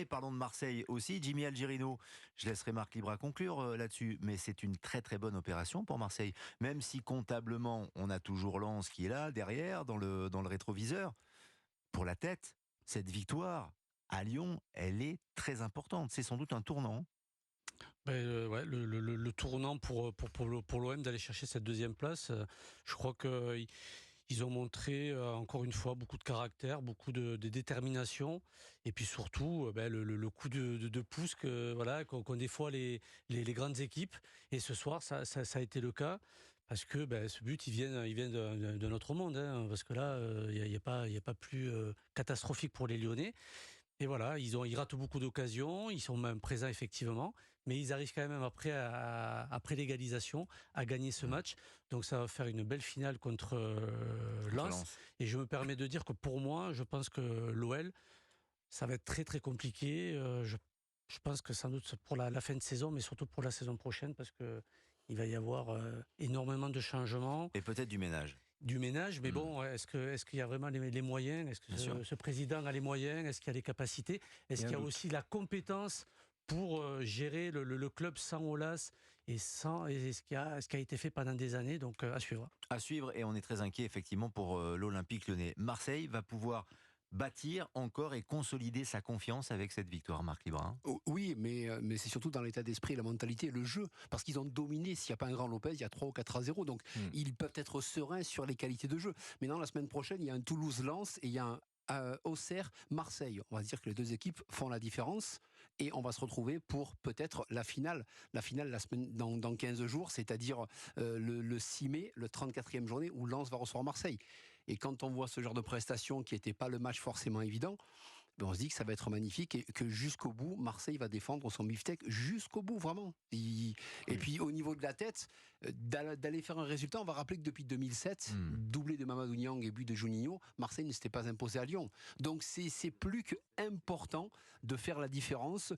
Mais parlons de Marseille aussi. Jimmy Algerino, je laisserai Marc Libre à conclure là-dessus, mais c'est une très très bonne opération pour Marseille. Même si comptablement, on a toujours Lens qui est là, derrière, dans le rétroviseur. Pour la tête, cette victoire à Lyon, elle est très importante. C'est sans doute un tournant. Ouais, le tournant pour l'OM d'aller chercher cette deuxième place, je crois qu'ils ont montré encore une fois beaucoup de caractère, beaucoup de détermination, et puis surtout le coup de pouce qu'ont des fois les grandes équipes. Et ce soir, ça a été le cas. Parce que ce but, il vient d'un autre monde, hein, parce que là, il n'y a pas plus catastrophique pour les Lyonnais. Et voilà, ils ratent beaucoup d'occasions, ils sont même présents effectivement, mais ils arrivent quand même après, après l'égalisation, à gagner ce match. Donc ça va faire une belle finale contre Contre Lens. Lens. Et je me permets de dire que pour moi, je pense que l'OL, ça va être très très compliqué. Je pense que sans doute pour la fin de saison, mais surtout pour la saison prochaine, parce que il va y avoir énormément de changements. Et peut-être du ménage. Du ménage, mais bon, est-ce qu'il y a vraiment les moyens? Est-ce que ce président a les moyens? Est-ce qu'il y a les capacités? Est-ce qu'il y a aussi la compétence pour gérer le club sans Aulas et ce qui a été fait pendant des années? Donc à suivre. À suivre, et on est très inquiet effectivement pour l'Olympique Lyonnais. Marseille va pouvoir bâtir encore et consolider sa confiance avec cette victoire, Marc Libre. Oui, mais c'est surtout dans l'état d'esprit, la mentalité, le jeu. Parce qu'ils ont dominé, s'il n'y a pas un grand Lopez, il y a 3 ou 4-0. Donc ils peuvent être sereins sur les qualités de jeu. Maintenant, la semaine prochaine, il y a un Toulouse-Lens et il y a un Auxerre-Marseille. On va se dire que les deux équipes font la différence et on va se retrouver pour peut-être la finale. La finale la semaine, dans 15 jours, c'est-à-dire le 6 mai, le 34e journée où Lens va recevoir Marseille. Et quand on voit ce genre de prestation qui n'était pas le match forcément évident, on se dit que ça va être magnifique et que jusqu'au bout, Marseille va défendre son beefsteak jusqu'au bout, vraiment. Et puis au niveau de la tête, d'aller faire un résultat, on va rappeler que depuis 2007, doublé de Mamadou Niang et but de Juninho, Marseille ne s'était pas imposé à Lyon. Donc c'est plus qu'important de faire la différence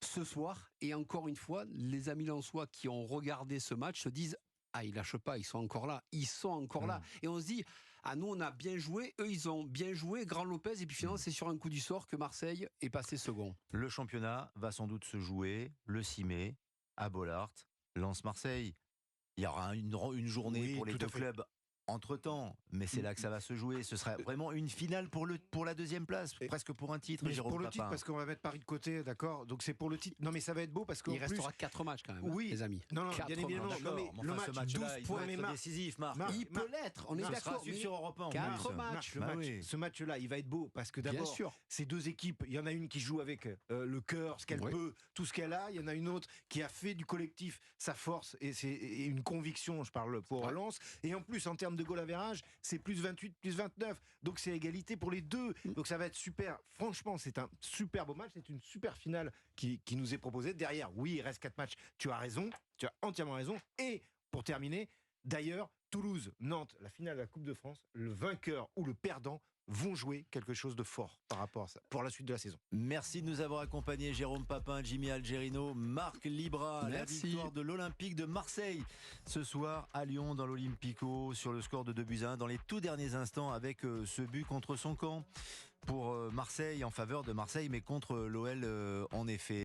ce soir. Et encore une fois, les amis lensois qui ont regardé ce match se disent: ah, ils lâchent pas, ils sont encore là. Ils sont encore là. Et on se dit, ah, nous, on a bien joué, eux, ils ont bien joué, Grand Lopez, et puis finalement, c'est sur un coup du sort que Marseille est passé second. Le championnat va sans doute se jouer le 6 mai à Bollaert, Lens-Marseille. Il y aura une journée pour les deux clubs entre-temps, mais c'est là que ça va se jouer. Ce sera vraiment une finale pour la deuxième place, presque pour un titre, mais Jérôme pour le Papin. titre, parce qu'on va mettre Paris de côté, d'accord. Donc c'est pour le titre. Non, mais ça va être beau parce qu'en Il restera 4 matchs quand même, oui, les amis. Non, bien évidemment. Non, mais le match, ce match-là, 12 il points, doit être mais décisif, Marc. Il peut l'être, on est Ça d'accord. sera suivi sur Europe 1. 4 matchs. Ce match-là, il va être beau parce que d'abord, ces deux équipes, il y en a une qui joue avec le cœur, ce qu'elle peut, tout ce qu'elle a. Il y en a une autre qui a fait du collectif sa force et c'est une conviction. Je parle pour Lens. Et en plus, en termes de goal average, c'est plus 28, plus 29. Donc c'est égalité pour les deux. Donc ça va être super. Franchement, c'est un super beau match. C'est une super finale qui nous est proposée. Derrière, oui, il reste 4 matchs. Tu as raison. Tu as entièrement raison. Et pour terminer, d'ailleurs, Toulouse, Nantes, la finale de la Coupe de France, le vainqueur ou le perdant vont jouer quelque chose de fort par rapport à ça, pour la suite de la saison. Merci de nous avoir accompagnés, Jérôme Papin, Jimmy Algerino, Marc Libra. La victoire de l'Olympique de Marseille ce soir à Lyon dans l'Olympico sur le score de 2-1 dans les tout derniers instants avec ce but contre son camp pour Marseille, en faveur de Marseille, mais contre l'OL en effet.